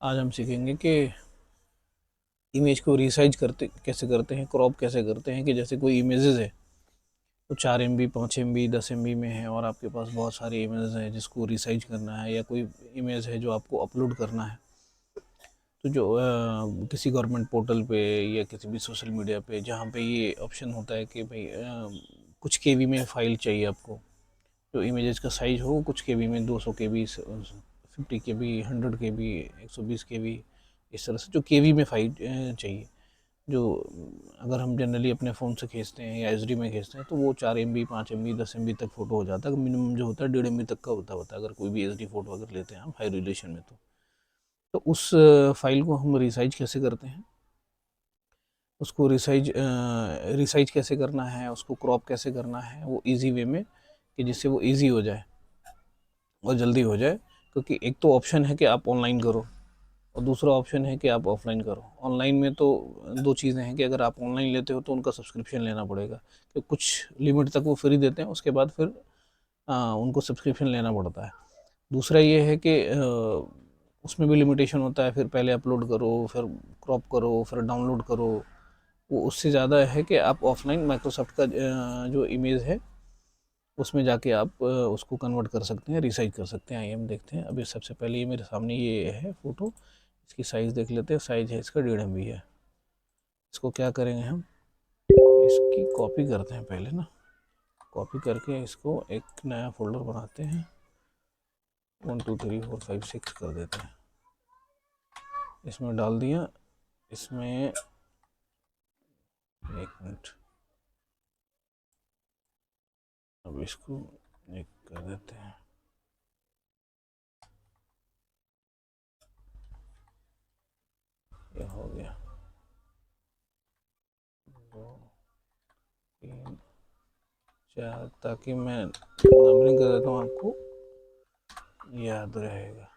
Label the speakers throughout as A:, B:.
A: आज हम सीखेंगे कि इमेज को रिसाइज करते कैसे करते हैं, क्रॉप कैसे करते हैं। कि जैसे कोई इमेजेस है तो 4 MB 5 MB 10 MB में है और आपके पास बहुत सारे इमेजेस हैं जिसको रिसाइज करना है, या कोई इमेज है जो आपको अपलोड करना है। तो जो किसी गवर्नमेंट पोर्टल पे या किसी भी सोशल मीडिया पे जहाँ पे ये ऑप्शन होता है कि भाई कुछ केबी में फ़ाइल चाहिए आपको, जो इमेजेस का साइज़ हो कुछ केबी में, 200 KB, 50 KB, 100 KB, 120 KB, इस तरह से जो केवी में फाइल चाहिए। जो अगर हम जनरली अपने फ़ोन से खींचते हैं या एचडी में खींचते हैं तो वो 4 MB 5 MB 10 MB तक फ़ोटो हो जाता है। मिनिमम जो होता है 1.5 MB तक का होता है अगर कोई भी एचडी फ़ोटो अगर लेते हैं हम हाई रिलेशन में। तो उस फाइल को हम रिसाइज कैसे करते हैं, उसको रिसाइज कैसे करना है, उसको क्रॉप कैसे करना है वो इजी वे में, कि जिससे वो इजी हो जाए और जल्दी हो जाए। क्योंकि एक तो ऑप्शन है कि आप ऑनलाइन करो और दूसरा ऑप्शन है कि आप ऑफलाइन करो। ऑनलाइन में तो दो चीज़ें हैं कि अगर आप ऑनलाइन लेते हो तो उनका सब्सक्रिप्शन लेना पड़ेगा, कि कुछ लिमिट तक वो फ्री देते हैं, उसके बाद फिर उनको सब्सक्रिप्शन लेना पड़ता है। दूसरा ये है कि उसमें भी लिमिटेशन होता है, फिर पहले अपलोड करो, फिर क्रॉप करो, फिर डाउनलोड करो। वो उससे ज़्यादा है कि आप ऑफलाइन माइक्रोसॉफ्ट का जो इमेज है उसमें जाके आप उसको कन्वर्ट कर सकते हैं, रिसाइज कर सकते हैं। आइए हम देखते हैं। अभी सबसे पहले ये मेरे सामने ये है फ़ोटो, इसकी साइज़ देख लेते हैं। साइज़ है इसका 1.5 MB है। इसको क्या करेंगे हम, इसकी कॉपी करते हैं पहले ना। कॉपी करके इसको एक नया फोल्डर बनाते हैं, 1 2 3 4 5 6 कर देते हैं। इसमें डाल दिया। इसमें एक मिनट, अब इसको एक कर देते हैं। ये हो गया, 2 3 4, ताकि मैं नंबरिंग कर देता हूँ, आपको याद रहेगा।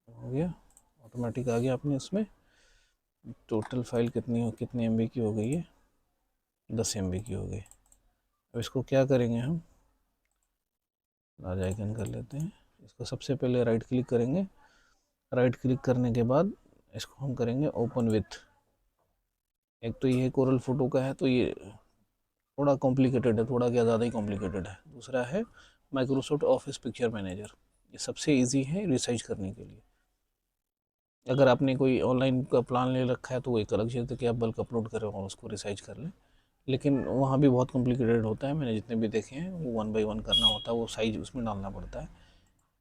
A: हो गया, ऑटोमेटिक आ गया अपने इसमें। टोटल फाइल कितनी MB की हो गई है, 10 MB की हो गई। अब इसको क्या करेंगे हम, लार्ज आइकन कर लेते हैं। इसको सबसे पहले राइट क्लिक करेंगे। राइट क्लिक करने के बाद इसको हम करेंगे ओपन विथ। एक तो ये कोरल फोटो का है तो ये थोड़ा कॉम्प्लिकेटेड है, थोड़ा क्या ज़्यादा ही कॉम्प्लिकेटेड है। दूसरा है माइक्रोसॉफ्ट ऑफिस पिक्चर मैनेजर, ये सबसे इजी है रिसाइज करने के लिए। अगर आपने कोई ऑनलाइन का प्लान ले रखा है तो वो एक अलग चीज़ है कि आप बल्क अपलोड करें और उसको रिसाइज कर लें, लेकिन वहाँ भी बहुत कॉम्प्लिकेटेड होता है। मैंने जितने भी देखे हैं वो 1 बाई 1 करना होता है, वो साइज उसमें डालना पड़ता है।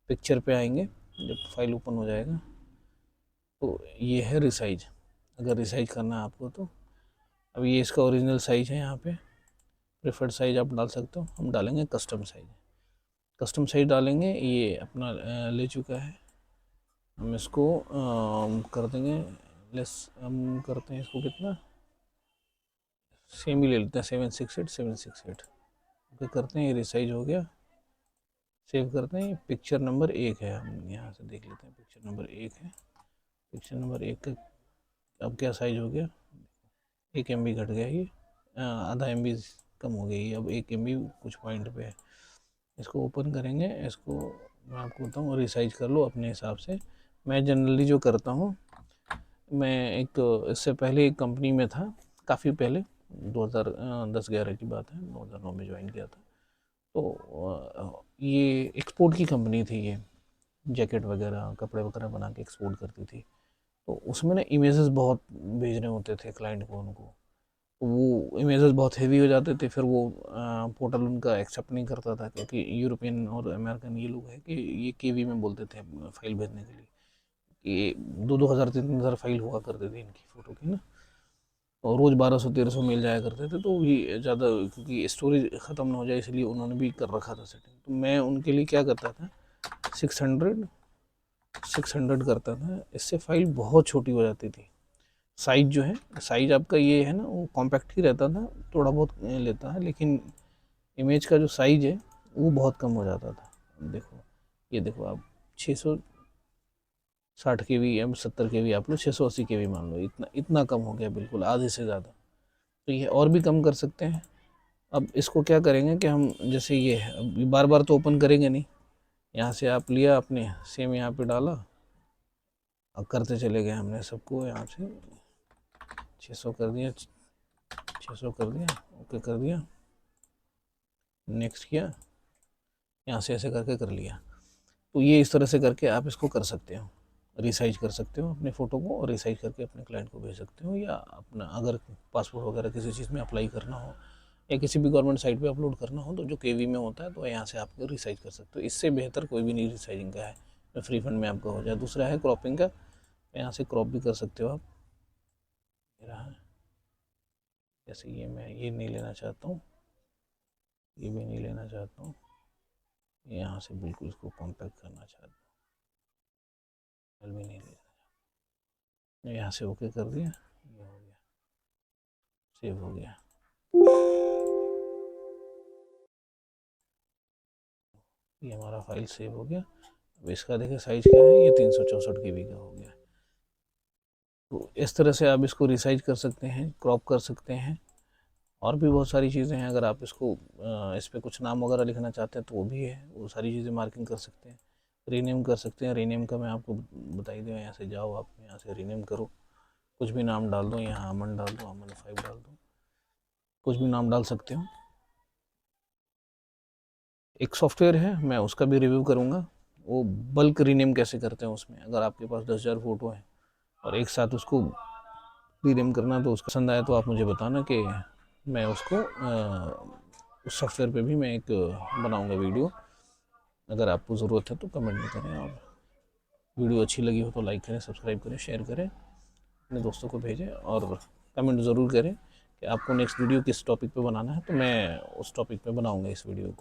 A: पिक्चर पे आएंगे, जब फाइल ओपन हो जाएगा तो ये है रिसाइज। अगर रिसाइज करना है आपको तो अब ये इसका ओरिजिनल साइज है, यहाँ पे प्रेफर्ड साइज आप डाल सकते हो। हम डालेंगे कस्टम साइज। कस्टम साइज डालेंगे, ये अपना ले चुका है। हम इसको कर देंगे लेस। हम करते हैं इसको कितना, सेम ही ले लेते हैं, 768 ओके करते हैं। ये रिसाइज हो गया, सेव करते हैं। पिक्चर नंबर 1 है, हम यहाँ से देख लेते हैं। पिक्चर नंबर 1 है। पिक्चर नंबर 1 का अब क्या साइज हो गया, 1 MB घट गया। ये आधा MB कम हो गई। अब 1 MB कुछ पॉइंट पे है। इसको ओपन करेंगे। इसको मैं आपको बताऊँ, रिसाइज कर लो अपने हिसाब से। मैं जनरली जो करता हूँ, मैं एक इससे पहले एक कंपनी में था, काफ़ी पहले, 2010-11 की बात है, 2009 में ज्वाइन किया था। तो ये एक्सपोर्ट की कंपनी थी। ये जैकेट वगैरह, कपड़े वगैरह बना के एक्सपोर्ट करती थी। तो उसमें ना इमेजेस बहुत भेजने होते थे क्लाइंट को उनको। वो इमेजेस बहुत हेवी हो जाते थे, फिर वो पोर्टल उनका एक्सेप्ट नहीं करता था, क्योंकि यूरोपियन और अमेरिकन ये लोग हैं कि ये केवी में बोलते थे फाइल भेजने के लिए। ये 2-2 हज़ार 3-3 हज़ार फाइल हुआ करते थे इनकी फ़ोटो की ना, और रोज़ 1200-1300 मिल जाया करते थे। तो ये ज़्यादा, क्योंकि स्टोरेज ख़त्म ना हो जाए इसलिए उन्होंने भी कर रखा था सेटिंग। तो मैं उनके लिए क्या करता था, 600 करता था। इससे फाइल बहुत छोटी हो जाती थी। साइज जो है, साइज आपका ये है ना, वो कॉम्पैक्ट ही रहता था, थोड़ा बहुत लेता है, लेकिन इमेज का जो साइज है वो बहुत कम हो जाता था। देखो, ये देखो आप, 660 KB या 70 KB आप लो, 680 KB मान लो, इतना इतना कम हो गया, बिल्कुल आधे से ज़्यादा। तो ये और भी कम कर सकते हैं। अब इसको क्या करेंगे कि हम, जैसे ये है, अब बार बार तो ओपन करेंगे नहीं। यहाँ से आप लिया आपने, सेम यहाँ पे डाला, अब करते चले गए हमने सबको, यहाँ से 600 कर दिया, 600 कर दिया, ओके कर दिया, नेक्स्ट किया, यहाँ से ऐसे करके कर लिया। तो ये इस तरह से करके आप इसको कर सकते हो, रिसाइज कर सकते हो अपने फ़ोटो को, और रिसाइज करके अपने क्लाइंट को भेज सकते हो। या अपना अगर पासपोर्ट वगैरह किसी चीज़ में अप्लाई करना हो या किसी भी गवर्नमेंट साइट पे अपलोड करना हो तो जो केवी में होता है, तो यहाँ से आप रिसाइज कर सकते हो। इससे बेहतर कोई भी नहीं रिसाइजिंग का है, फ्री फंड में आपका हो जाए। दूसरा है क्रॉपिंग का, यहाँ से क्रॉप भी कर सकते हो आप। जैसे ये मैं ये नहीं लेना चाहता हूँ, ये भी नहीं लेना चाहता हूँ, यहाँ से बिल्कुल इसको कॉम्पैक्ट करना चाहता हूँ, भी नहीं लेना, यहाँ से ओके कर दिया, ये हो गया, सेव हो गया। ये हमारा फाइल सेव हो गया। अब इसका देखिए साइज क्या है, ये 364 KB का हो गया। तो इस तरह से आप इसको रिसाइज कर सकते हैं, क्रॉप कर सकते हैं। और भी बहुत सारी चीज़ें हैं, अगर आप इसको इस पर कुछ नाम वगैरह लिखना चाहते हैं तो वो भी है, वो सारी चीज़ें मार्किंग कर सकते हैं। रीनेम कर सकते हैं, रीनेम का मैं आपको बता ही दूँ, यहाँ से जाओ आप, यहाँ से रीनेम करो, कुछ भी नाम डाल दो, यहाँ अमन डाल दो, अमन 5 डाल दो, कुछ भी नाम डाल सकते हो। एक सॉफ्टवेयर है, मैं उसका भी रिव्यू करूँगा, वो बल्क रीनेम कैसे करते हैं उसमें। अगर आपके पास 10,000 फ़ोटो हैं और एक साथ उसको रीनेम करना, तो उसका पसंद आया तो आप मुझे बताना कि मैं उसको उस सॉफ्टवेयर पे भी मैं एक बनाऊंगा वीडियो। अगर आपको ज़रूरत है तो कमेंट में करें, और वीडियो अच्छी लगी हो तो लाइक करें, सब्सक्राइब करें, शेयर करें, अपने दोस्तों को भेजें, और कमेंट ज़रूर करें कि आपको नेक्स्ट वीडियो किस टॉपिक पे बनाना है, तो मैं उस टॉपिक पे बनाऊंगा इस वीडियो को।